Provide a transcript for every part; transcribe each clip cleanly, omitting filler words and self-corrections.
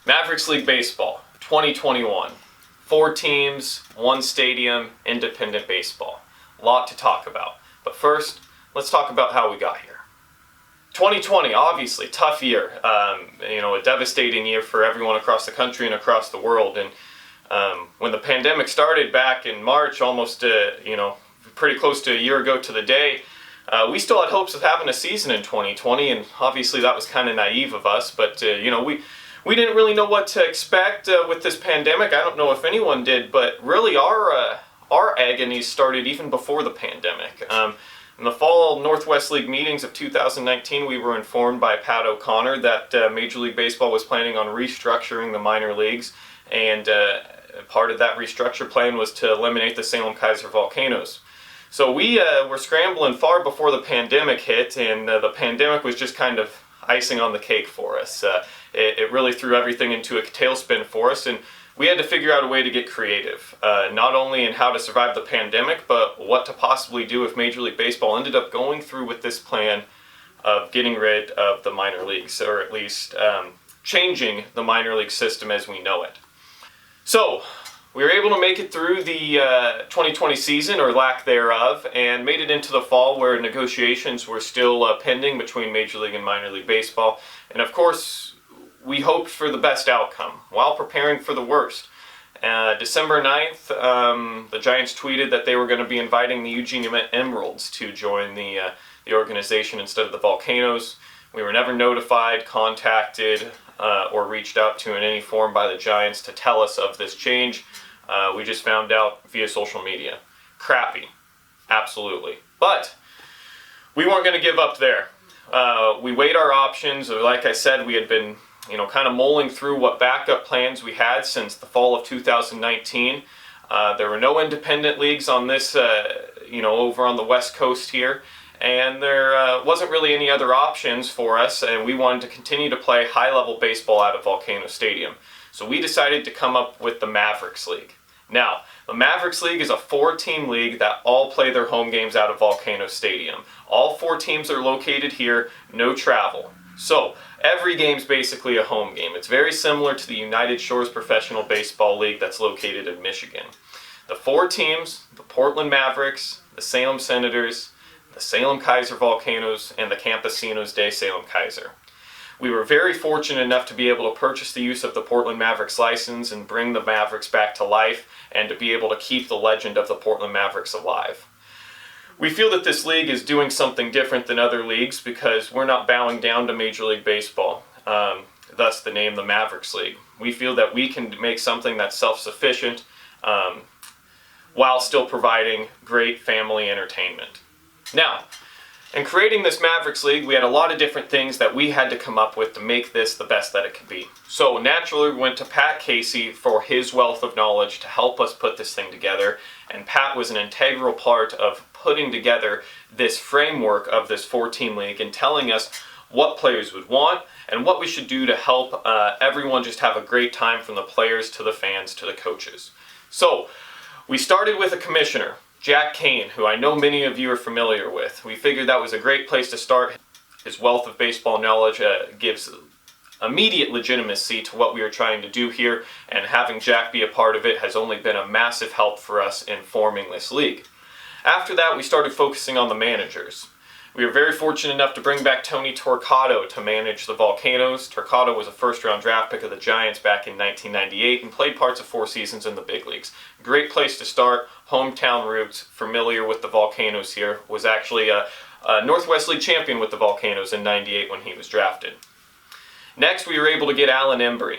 Mavericks League Baseball 2021. 4 teams, 1 stadium, independent baseball. A lot to talk about. But first, let's talk about how we got here. 2020, obviously, tough year. A devastating year for everyone across the country and across the world. And when the pandemic started back in March, almost, pretty close to a year ago to the day, we still had hopes of having a season in 2020, and obviously that was kind of naive of us, but we didn't really know what to expect with this pandemic. I don't know if anyone did, but really our agonies started even before the pandemic. In the fall Northwest League meetings of 2019, we were informed by Pat O'Connor that Major League Baseball was planning on restructuring the minor leagues, and part of that restructure plan was to eliminate the Salem Keizer Volcanoes. So we were scrambling far before the pandemic hit, and the pandemic was just kind of icing on the cake for us. It really threw everything into a tailspin for us, and we had to figure out a way to get creative, not only in how to survive the pandemic, but what to possibly do if Major League Baseball ended up going through with this plan of getting rid of the minor leagues, or at least changing the minor league system as we know it. So we were able to make it through the 2020 season, or lack thereof, and made it into the fall where negotiations were still pending between Major League and Minor League Baseball. And of course, we hoped for the best outcome while preparing for the worst. December 9th, the Giants tweeted that they were going to be inviting the Eugene Emeralds to join the organization instead of the Volcanoes. We were never notified, contacted, or reached out to in any form by the Giants to tell us of this change. We just found out via social media. Crappy. Absolutely. But we weren't going to give up there. We weighed our options. Like I said, we had been kind of mulling through what backup plans we had since the fall of 2019. There were no independent leagues on this, over on the West Coast here. And there wasn't really any other options for us, and we wanted to continue to play high-level baseball out of Volcano Stadium. So we decided to come up with the Mavericks League. Now, the Mavericks League is a 4-team league that all play their home games out of Volcano Stadium. All 4 teams are located here, no travel. So every game's basically a home game. It's very similar to the United Shores Professional Baseball League that's located in Michigan. The 4 teams, the Portland Mavericks, the Salem Senators, the Salem Keizer Volcanoes, and the Campesinos de Salem Keizer. We were very fortunate enough to be able to purchase the use of the Portland Mavericks license and bring the Mavericks back to life, and to be able to keep the legend of the Portland Mavericks alive. We feel that this league is doing something different than other leagues because we're not bowing down to Major League Baseball, thus the name the Mavericks League. We feel that we can make something that's self-sufficient while still providing great family entertainment. Now, in creating this Mavericks League, we had a lot of different things that we had to come up with to make this the best that it could be. So naturally, we went to Pat Casey for his wealth of knowledge to help us put this thing together. And Pat was an integral part of putting together this framework of this 4-team league and telling us what players would want and what we should do to help everyone just have a great time, from the players to the fans to the coaches. So we started with a commissioner, Jack Kane, who I know many of you are familiar with. We figured that was a great place to start. His wealth of baseball knowledge gives immediate legitimacy to what we are trying to do here, and having Jack be a part of it has only been a massive help for us in forming this league. After that, we started focusing on the managers. We were very fortunate enough to bring back Tony Torquato to manage the Volcanoes. Torquato was a first-round draft pick of the Giants back in 1998 and played parts of 4 seasons in the big leagues. Great place to start, hometown roots, familiar with the Volcanoes here. Was actually a Northwest League champion with the Volcanoes in 98 when he was drafted. Next, we were able to get Alan Embry.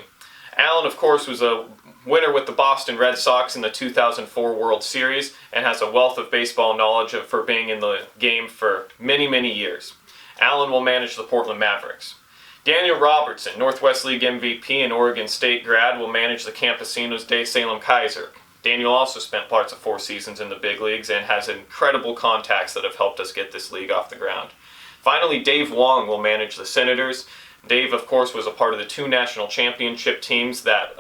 Alan, of course, was a winner with the Boston Red Sox in the 2004 World Series and has a wealth of baseball knowledge for being in the game for many, many years. Alan will manage the Portland Mavericks. Daniel Robertson, Northwest League MVP and Oregon State grad, will manage the Campesinos de Salem Keizer. Daniel also spent parts of 4 seasons in the big leagues and has incredible contacts that have helped us get this league off the ground. Finally, Dave Wong will manage the Senators. Dave, of course, was a part of the 2 national championship teams that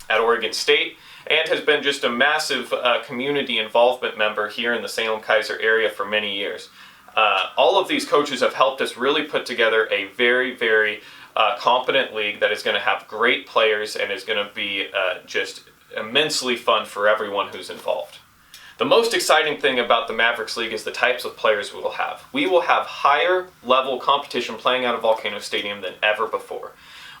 at Oregon State, and has been just a massive community involvement member here in the Salem Keizer area for many years. All of these coaches have helped us really put together a very, very competent league that is going to have great players and is going to be just immensely fun for everyone who's involved. The most exciting thing about the Mavericks League is the types of players we will have. We will have higher level competition playing out of Volcano Stadium than ever before.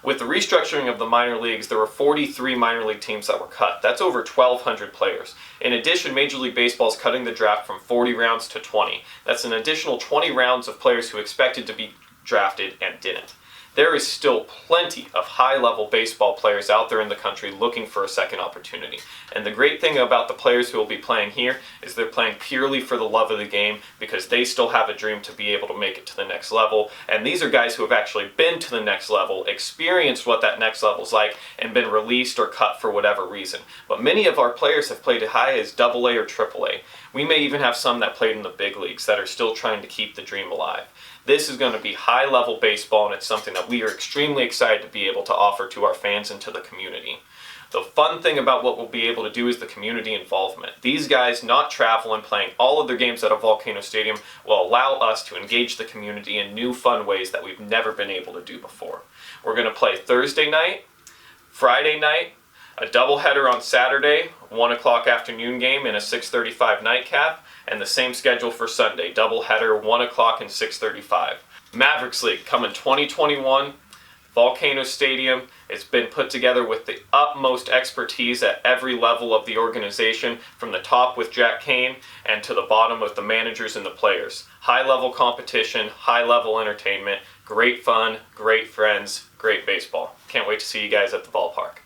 With the restructuring of the minor leagues, there were 43 minor league teams that were cut. That's over 1,200 players. In addition, Major League Baseball is cutting the draft from 40 rounds to 20. That's an additional 20 rounds of players who expected to be drafted and didn't. There is still plenty of high-level baseball players out there in the country looking for a second opportunity. And the great thing about the players who will be playing here is they're playing purely for the love of the game because they still have a dream to be able to make it to the next level. And these are guys who have actually been to the next level, experienced what that next level is like, and been released or cut for whatever reason. But many of our players have played as high as AA or AAA. We may even have some that played in the big leagues that are still trying to keep the dream alive. This is going to be high-level baseball, and it's something that we are extremely excited to be able to offer to our fans and to the community. The fun thing about what we'll be able to do is the community involvement. These guys not traveling, playing all of their games at a Volcano Stadium will allow us to engage the community in new fun ways that we've never been able to do before. We're going to play Thursday night, Friday night, a doubleheader on Saturday, 1 o'clock afternoon game and a 6:35 nightcap, and the same schedule for Sunday, doubleheader, 1 o'clock and 6:35. Mavericks League coming 2021, Volcano Stadium. It's been put together with the utmost expertise at every level of the organization, from the top with Jack Kane and to the bottom with the managers and the players. High-level competition, high-level entertainment, great fun, great friends, great baseball. Can't wait to see you guys at the ballpark.